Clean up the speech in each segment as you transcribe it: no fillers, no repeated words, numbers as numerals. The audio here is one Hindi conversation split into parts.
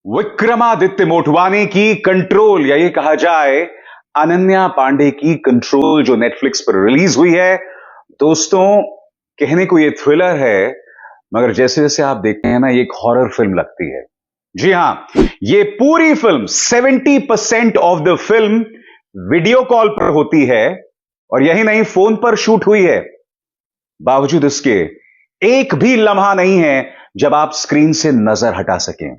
विक्रमादित्य मोटवानी की कंट्रोल, या ये कहा जाए अनन्या पांडे की कंट्रोल, जो नेटफ्लिक्स पर रिलीज हुई है। दोस्तों, कहने को ये थ्रिलर है, मगर जैसे जैसे आप देखते हैं ना, ये एक हॉरर फिल्म लगती है। जी हां, ये पूरी film 70% of the film video call पर होती है, और यही नहीं, फोन पर शूट हुई है। बावजूद इसके एक भी लम्हा नहीं है जब आप स्क्रीन से नजर हटा सकें।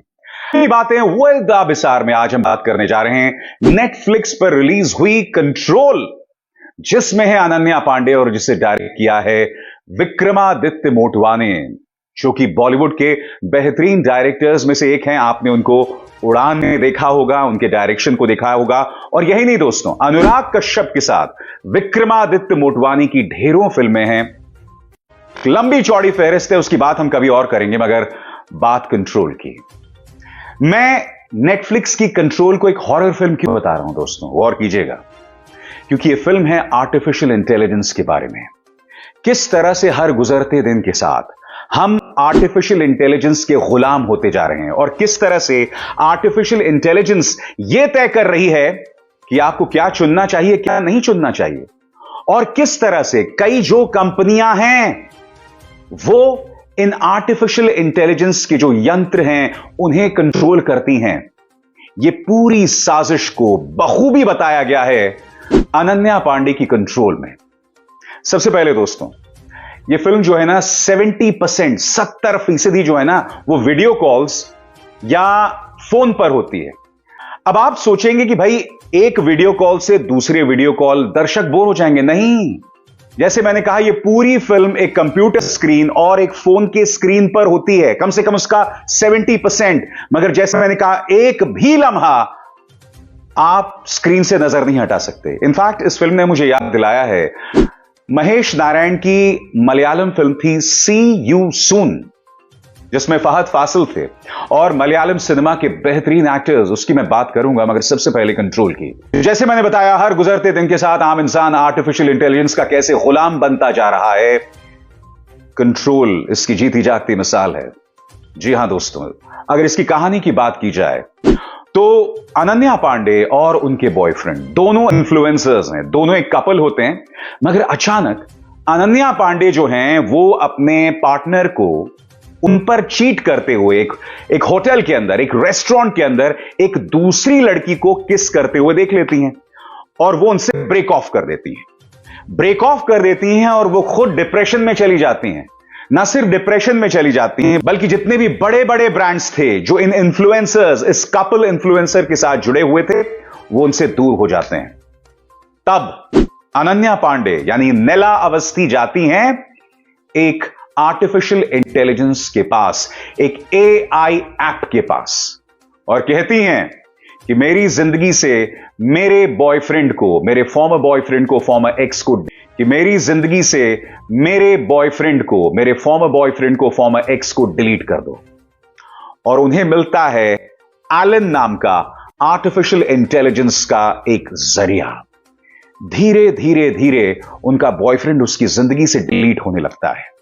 बातें वर्ल्ड विसार में आज हम बात करने जा रहे हैं नेटफ्लिक्स पर रिलीज हुई कंट्रोल, जिसमें है अनन्या पांडे और जिसे डायरेक्ट किया है विक्रमादित्य मोटवानी, जो कि बॉलीवुड के बेहतरीन डायरेक्टर्स में से एक हैं। आपने उनको उड़ान में देखा होगा, उनके डायरेक्शन को देखा होगा। और यही नहीं दोस्तों, अनुराग कश्यप के साथ विक्रमादित्य मोटवानी की ढेरों फिल्में हैं। लंबी चौड़ी फहरिस्त है, उसकी बात हम कभी और करेंगे, मगर बात कंट्रोल की। मैं नेटफ्लिक्स की कंट्रोल को एक हॉरर फिल्म क्यों बता रहा हूं दोस्तों, गौर कीजिएगा, क्योंकि यह फिल्म है आर्टिफिशियल इंटेलिजेंस के बारे में। किस तरह से हर गुजरते दिन के साथ हम आर्टिफिशियल इंटेलिजेंस के गुलाम होते जा रहे हैं, और किस तरह से आर्टिफिशियल इंटेलिजेंस यह तय कर रही है कि आपको क्या चुनना चाहिए, क्या नहीं चुनना चाहिए, और किस तरह से कई जो कंपनियां हैं वो इन आर्टिफिशियल इंटेलिजेंस के जो यंत्र हैं उन्हें कंट्रोल करती हैं। यह पूरी साजिश को बखूबी बताया गया है अनन्या पांडे की कंट्रोल में। सबसे पहले दोस्तों, यह फिल्म जो है ना 70% जो है ना, वो वीडियो कॉल्स या फोन पर होती है। अब आप सोचेंगे कि भाई एक वीडियो कॉल से दूसरे वीडियो कॉल दर्शक बोर हो जाएंगे। नहीं, जैसे मैंने कहा, यह पूरी फिल्म एक कंप्यूटर स्क्रीन और एक फोन के स्क्रीन पर होती है, कम से कम उसका 70%। मगर जैसे मैंने कहा, एक भी लम्हा आप स्क्रीन से नजर नहीं हटा सकते। इनफैक्ट इस फिल्म ने मुझे याद दिलाया है महेश नारायण की मलयालम फिल्म थी सी यू सून, जिसमें फहद फासिल थे, और मलयालम सिनेमा के बेहतरीन एक्टर्स, उसकी मैं बात करूंगा, मगर सबसे पहले कंट्रोल की। जैसे मैंने बताया, हर गुजरते दिन के साथ आम इंसान आर्टिफिशियल इंटेलिजेंस का कैसे गुलाम बनता जा रहा है, कंट्रोल इसकी जीती जागती मिसाल है। जी हां दोस्तों, अगर इसकी कहानी की बात की जाए तो अनन्या पांडे और उनके बॉयफ्रेंड दोनों इन्फ्लुएंसर्स हैं, दोनों एक कपल होते हैं। मगर अचानक अनन्या पांडे जो हैं वो अपने पार्टनर को उन पर चीट करते हुए एक होटल के अंदर, एक रेस्टोरेंट के अंदर एक दूसरी लड़की को किस करते हुए देख लेती हैं, और वो उनसे ब्रेक ऑफ कर देती हैं, और वो खुद डिप्रेशन में चली जाती हैं। ना सिर्फ डिप्रेशन में चली जाती हैं, बल्कि जितने भी बड़े बड़े ब्रांड्स थे जो इन इन्फ्लुएंसर्स, इस कपल इन्फ्लुएंसर के साथ जुड़े हुए थे, वो उनसे दूर हो जाते हैं। तब अनन्या पांडे यानी नेला अवस्थी जाती हैं एक आर्टिफिशियल इंटेलिजेंस के पास, एक एआई ऐप के पास, और कहती हैं कि मेरी जिंदगी से मेरे बॉयफ्रेंड को, मेरे फॉर्मर बॉयफ्रेंड को, फॉर्मर एक्स को, कि मेरी जिंदगी से मेरे बॉयफ्रेंड को, मेरे फॉर्मर बॉयफ्रेंड को, फॉर्मर एक्स को डिलीट कर दो। और उन्हें मिलता है एलन नाम का आर्टिफिशियल इंटेलिजेंस का एक जरिया। धीरे धीरे धीरे उनका बॉयफ्रेंड उसकी जिंदगी से डिलीट होने लगता है,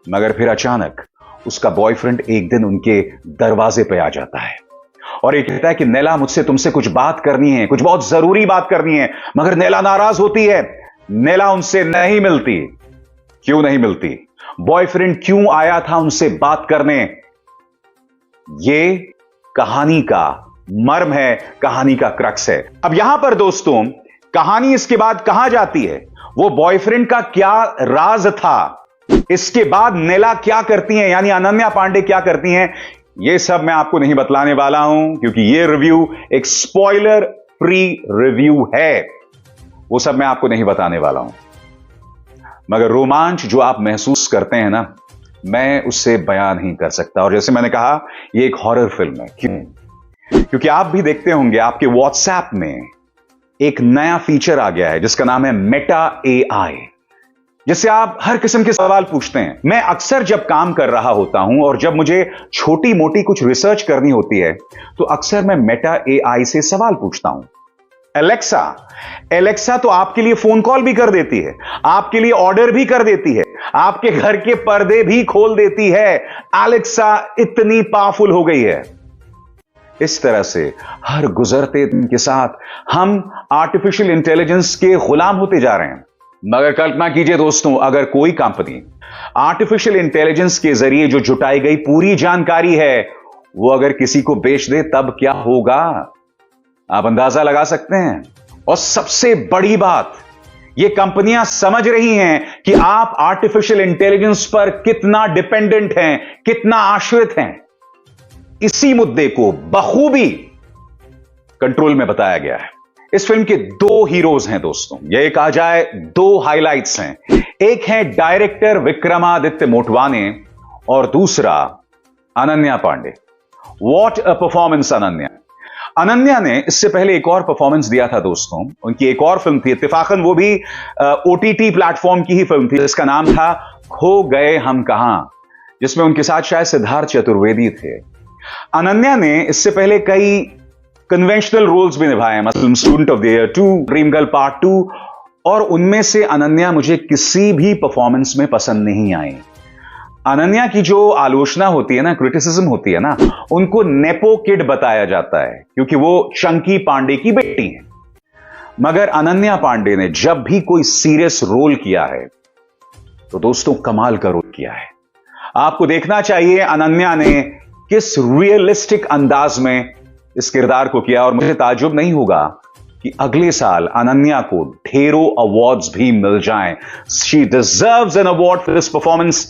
मगर फिर अचानक उसका बॉयफ्रेंड एक दिन उनके दरवाजे पे आ जाता है और ये कहता है कि नेला, मुझसे तुमसे कुछ बात करनी है, कुछ बहुत जरूरी बात करनी है। मगर नेला नाराज होती है, नेला उनसे नहीं मिलती। क्यों नहीं मिलती? बॉयफ्रेंड क्यों आया था उनसे बात करने? ये कहानी का मर्म है, कहानी का क्रक्स है। अब यहां पर दोस्तों, कहानी इसके बाद कहां जाती है, वो बॉयफ्रेंड का क्या राज था, इसके बाद नेला क्या करती हैं, यानी अनन्या पांडे क्या करती हैं, यह सब मैं आपको नहीं बतलाने वाला हूं, क्योंकि यह रिव्यू एक स्पॉइलर फ्री रिव्यू है। वो सब मैं आपको नहीं बताने वाला हूं, मगर रोमांच जो आप महसूस करते हैं ना, मैं उससे बयान नहीं कर सकता। और जैसे मैंने कहा, यह एक हॉरर फिल्म है। क्यों? क्योंकि आप भी देखते होंगे, आपके व्हाट्सएप में एक नया फीचर आ गया है जिसका नाम है मेटा एआई, जिससे आप हर किस्म के सवाल पूछते हैं। मैं अक्सर जब काम कर रहा होता हूं और जब मुझे छोटी मोटी कुछ रिसर्च करनी होती है, तो अक्सर मैं मेटा एआई से सवाल पूछता हूं। एलेक्सा तो आपके लिए फोन कॉल भी कर देती है, आपके लिए ऑर्डर भी कर देती है, आपके घर के पर्दे भी खोल देती है। एलेक्सा इतनी पावरफुल हो गई है। इस तरह से हर गुजरते दिन के साथ हम आर्टिफिशियल इंटेलिजेंस के गुलाम होते जा रहे हैं। मगर कल्पना कीजिए दोस्तों, अगर कोई कंपनी आर्टिफिशियल इंटेलिजेंस के जरिए जो जुटाई गई पूरी जानकारी है वो अगर किसी को बेच दे, तब क्या होगा? आप अंदाजा लगा सकते हैं। और सबसे बड़ी बात, ये कंपनियां समझ रही हैं कि आप आर्टिफिशियल इंटेलिजेंस पर कितना डिपेंडेंट हैं, कितना आश्रित हैं। इसी मुद्दे को बखूबी कंट्रोल में बताया गया है। इस फिल्म के दो हीरोज हैं दोस्तों, यह कहा जाए दो हाइलाइट्स हैं। एक है डायरेक्टर विक्रमादित्य मोटवाने और दूसरा Ananya Pandey. What a performance Ananya. Ananya ने इससे पहले एक और परफॉर्मेंस दिया था दोस्तों। उनकी एक और फिल्म थी, इत्तेफाकन वो भी ओटीटी प्लेटफॉर्म की ही फिल्म थी, जिसका नाम था खो गए हम कहां, जिसमें उनके साथ शायद सिद्धार्थ चतुर्वेदी थे। अनन्या ने इससे पहले कई कन्वेंशनल रोल्स भी निभाए हैं, मतलब student of the year 2, dream girl part 2, और उनमें से अनन्या मुझे किसी भी परफॉर्मेंस में पसंद नहीं आई। अनन्या की जो आलोचना होती है ना, क्रिटिसिज्म होती है ना, उनको नेपो किड बताया जाता है क्योंकि वो चंकी पांडे की बेटी है। मगर अनन्या पांडे ने जब भी कोई सीरियस रोल किया है तो दोस्तों कमाल का रोल किया है। आपको देखना चाहिए अनन्या ने किस रियलिस्टिक अंदाज में इस किरदार को किया, और मुझे ताज्जुब नहीं होगा कि अगले साल अनन्या को ढेरों अवार्ड्स भी मिल जाएं। She deserves an award for this performance.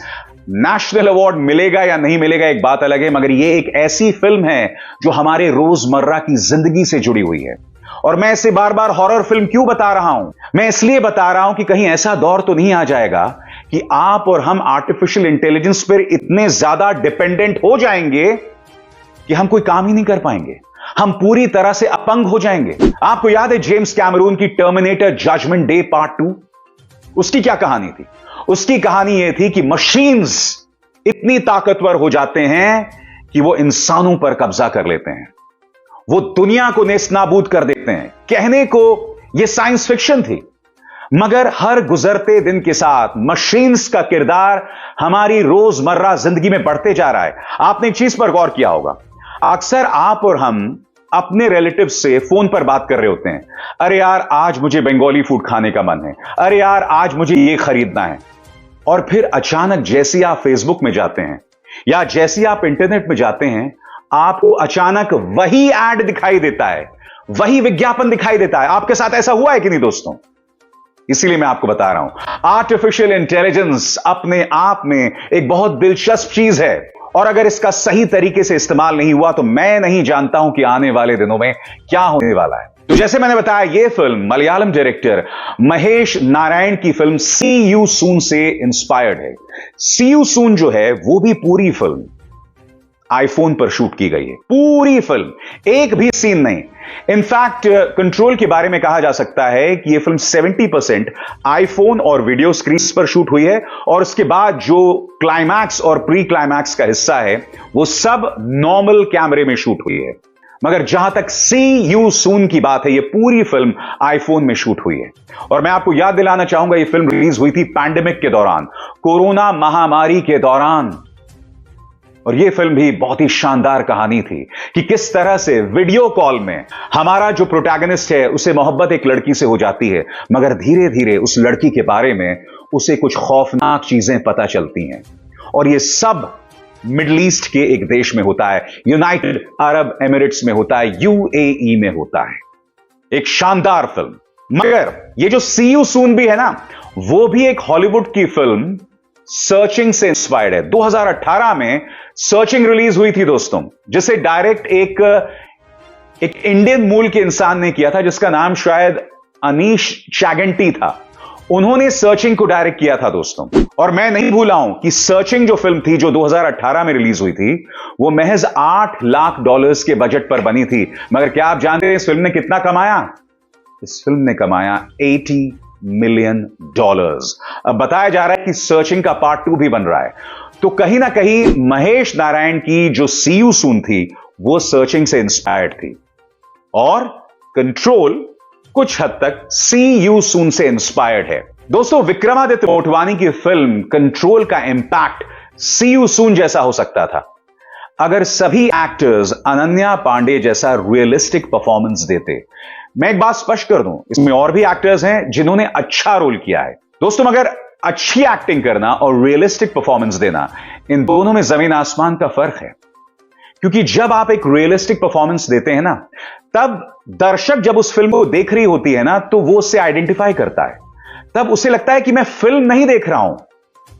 National award मिलेगा या नहीं मिलेगा एक बात अलग है, मगर यह एक ऐसी फिल्म है जो हमारे रोजमर्रा की जिंदगी से जुड़ी हुई है। और मैं इसे बार बार हॉरर फिल्म क्यों बता रहा हूं? मैं इसलिए बता रहा हूं कि कहीं ऐसा दौर तो नहीं आ जाएगा कि आप और हम आर्टिफिशियल इंटेलिजेंस पर इतने ज्यादा डिपेंडेंट हो जाएंगे कि हम कोई काम ही नहीं कर पाएंगे, हम पूरी तरह से अपंग हो जाएंगे। आपको याद है जेम्स कैमरून की टर्मिनेटर जजमेंट डे पार्ट 2? उसकी क्या कहानी थी? उसकी कहानी यह थी कि मशीन्स इतनी ताकतवर हो जाते हैं कि वो इंसानों पर कब्जा कर लेते हैं, वो दुनिया को नेस्तनाबूद कर देते हैं। कहने को यह साइंस फिक्शन थी, मगर हर गुजरते दिन के साथ मशीन्स का किरदार हमारी रोजमर्रा जिंदगी में बढ़ते जा रहा है। आपने एक चीज पर गौर किया होगा, अक्सर आप और हम अपने रिलेटिव से फोन पर बात कर रहे होते हैं, अरे यार आज मुझे बंगाली फूड खाने का मन है, अरे यार आज मुझे ये खरीदना है। और फिर अचानक जैसे आप फेसबुक में जाते हैं या जैसे आप इंटरनेट में जाते हैं, आपको अचानक वही ऐड दिखाई देता है, वही विज्ञापन दिखाई देता है। आपके साथ ऐसा हुआ है कि नहीं दोस्तों? इसीलिए मैं आपको बता रहा हूं, आर्टिफिशियल इंटेलिजेंस अपने आप में एक बहुत दिलचस्प चीज है, और अगर इसका सही तरीके से इस्तेमाल नहीं हुआ तो मैं नहीं जानता हूं कि आने वाले दिनों में क्या होने वाला है। तो जैसे मैंने बताया, यह फिल्म मलयालम डायरेक्टर महेश नारायण की फिल्म सी यू सून से इंस्पायर्ड है। सी यू सून जो है वो भी पूरी फिल्म आईफोन पर शूट की गई है, पूरी फिल्म, एक भी सीन नहीं। इनफैक्ट कंट्रोल के बारे में कहा जा सकता है कि यह फिल्म 70% आईफोन और वीडियो स्क्रीन पर शूट हुई है, और उसके बाद जो क्लाइमैक्स और प्री क्लाइमैक्स का हिस्सा है वो सब नॉर्मल कैमरे में शूट हुई है। मगर जहां तक सी यू सून की बात है, यह पूरी फिल्म आईफोन में शूट हुई है। और मैं आपको याद दिलाना चाहूंगा, यह फिल्म रिलीज हुई थी पैंडेमिक के दौरान, कोरोना महामारी के दौरान। और यह फिल्म भी बहुत ही शानदार कहानी थी कि किस तरह से वीडियो कॉल में हमारा जो प्रोटैगनिस्ट है उसे मोहब्बत एक लड़की से हो जाती है, मगर धीरे धीरे उस लड़की के बारे में उसे कुछ खौफनाक चीजें पता चलती हैं। और यह सब मिडिल ईस्ट के एक देश में होता है, यूनाइटेड अरब एमिरेट्स में होता है, यूएई में होता है। एक शानदार फिल्म। मगर ये जो सी यू सून भी है ना, वो भी एक हॉलीवुड की फिल्म सर्चिंग से इंस्पायर्ड है। 2018 में सर्चिंग रिलीज हुई थी दोस्तों, जिसे डायरेक्ट एक इंडियन मूल के इंसान ने किया था, जिसका नाम शायद अनीश चागंटी था। उन्होंने सर्चिंग को डायरेक्ट किया था दोस्तों। और मैं नहीं भूला हूं कि सर्चिंग जो फिल्म थी, जो 2018 में रिलीज हुई थी, वो महज $8 लाख के बजट पर बनी थी। मगर क्या आप जानते हैं इस फिल्म ने कितना कमाया? इस फिल्म ने कमाया $80 मिलियन। अब बताया जा रहा है कि सर्चिंग का पार्ट 2 भी बन रहा है। तो कहीं ना कहीं महेश नारायण की जो सी यू सून थी वो सर्चिंग से इंस्पायर्ड थी, और कंट्रोल कुछ हद तक सी यू सून से इंस्पायर्ड है। दोस्तों, विक्रमादित्य मोटवानी की फिल्म कंट्रोल का इंपैक्ट सी यू सून जैसा हो सकता था। अगर सभी एक्टर्स अनन्या पांडे जैसा रियलिस्टिक परफॉर्मेंस देते। मैं एक बात स्पष्ट कर दूं, इसमें और भी एक्टर्स हैं जिन्होंने अच्छा रोल किया है। दोस्तों, मगर अच्छी एक्टिंग करना और रियलिस्टिक परफॉर्मेंस देना, इन दोनों में जमीन आसमान का फर्क है। क्योंकि जब आप एक रियलिस्टिक परफॉर्मेंस देते हैं ना, तब दर्शक जब उस फिल्म को देख रही होती है ना, तो वो उससे आइडेंटिफाई करता है। तब उसे लगता है कि मैं फिल्म नहीं देख रहा हूं,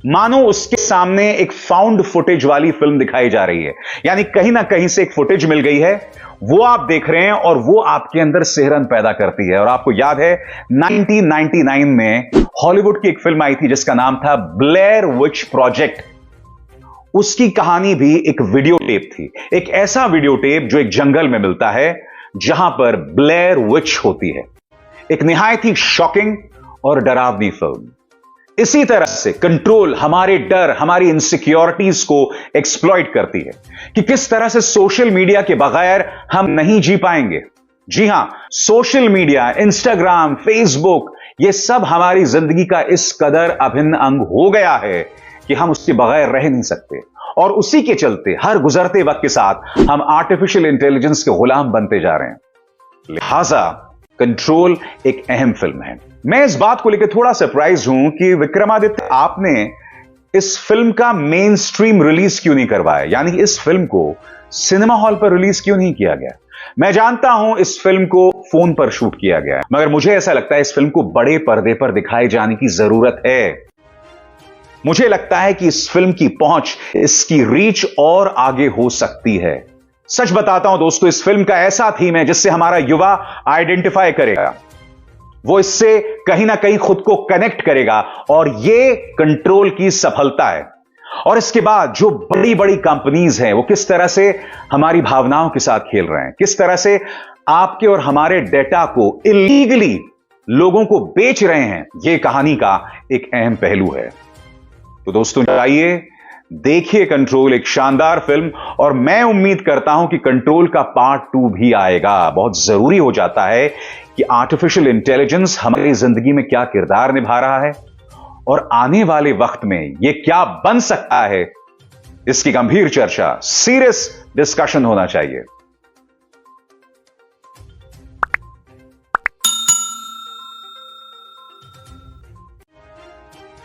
मानो उसके सामने एक फाउंड फुटेज वाली फिल्म दिखाई जा रही है। यानी कहीं ना कहीं से एक फुटेज मिल गई है, वो आप देख रहे हैं और वो आपके अंदर सिहरन पैदा करती है। और आपको याद है 1999 में हॉलीवुड की एक फिल्म आई थी जिसका नाम था ब्लेयर विच प्रोजेक्ट। उसकी कहानी भी एक वीडियो टेप थी, एक ऐसा वीडियो टेप जो एक जंगल में मिलता है जहां पर ब्लेयर विच होती है। एक निहायत ही शॉकिंग और डरावनी फिल्म। इसी तरह से कंट्रोल हमारे डर, हमारी इनसिक्योरिटीज को एक्सप्लॉइट करती है कि किस तरह से सोशल मीडिया के बगैर हम नहीं जी पाएंगे। जी हां, सोशल मीडिया, इंस्टाग्राम, फेसबुक, यह सब हमारी जिंदगी का इस कदर अभिन्न अंग हो गया है कि हम उसके बगैर रह नहीं सकते। और उसी के चलते हर गुजरते वक्त के साथ हम आर्टिफिशियल इंटेलिजेंस के गुलाम बनते जा रहे हैं। लिहाजा कंट्रोल एक अहम फिल्म है। मैं इस बात को लेकर थोड़ा सरप्राइज हूं कि विक्रमादित्य, आपने इस फिल्म का मेन स्ट्रीम रिलीज क्यों नहीं करवाया, यानी इस फिल्म को सिनेमा हॉल पर रिलीज क्यों नहीं किया गया। मैं जानता हूं इस फिल्म को फोन पर शूट किया गया, मगर मुझे ऐसा लगता है इस फिल्म को बड़े पर्दे पर दिखाए जाने की जरूरत है। मुझे लगता है कि इस फिल्म की पहुंच, इसकी रीच और आगे हो सकती है। सच बताता हूं दोस्तों, इस फिल्म का ऐसा थीम है जिससे हमारा युवा आइडेंटिफाई करेगा, वो इससे कहीं ना कहीं खुद को कनेक्ट करेगा, और यह कंट्रोल की सफलता है। और इसके बाद जो बड़ी बड़ी कंपनीज हैं वो किस तरह से हमारी भावनाओं के साथ खेल रहे हैं, किस तरह से आपके और हमारे डेटा को इलीगली लोगों को बेच रहे हैं, यह कहानी का एक अहम पहलू है। तो दोस्तों, आइए देखिए कंट्रोल, एक शानदार फिल्म, और मैं उम्मीद करता हूं कि कंट्रोल का पार्ट 2 भी आएगा। बहुत जरूरी हो जाता है कि आर्टिफिशियल इंटेलिजेंस हमारी जिंदगी में क्या किरदार निभा रहा है और आने वाले वक्त में यह क्या बन सकता है, इसकी गंभीर चर्चा, सीरियस डिस्कशन होना चाहिए।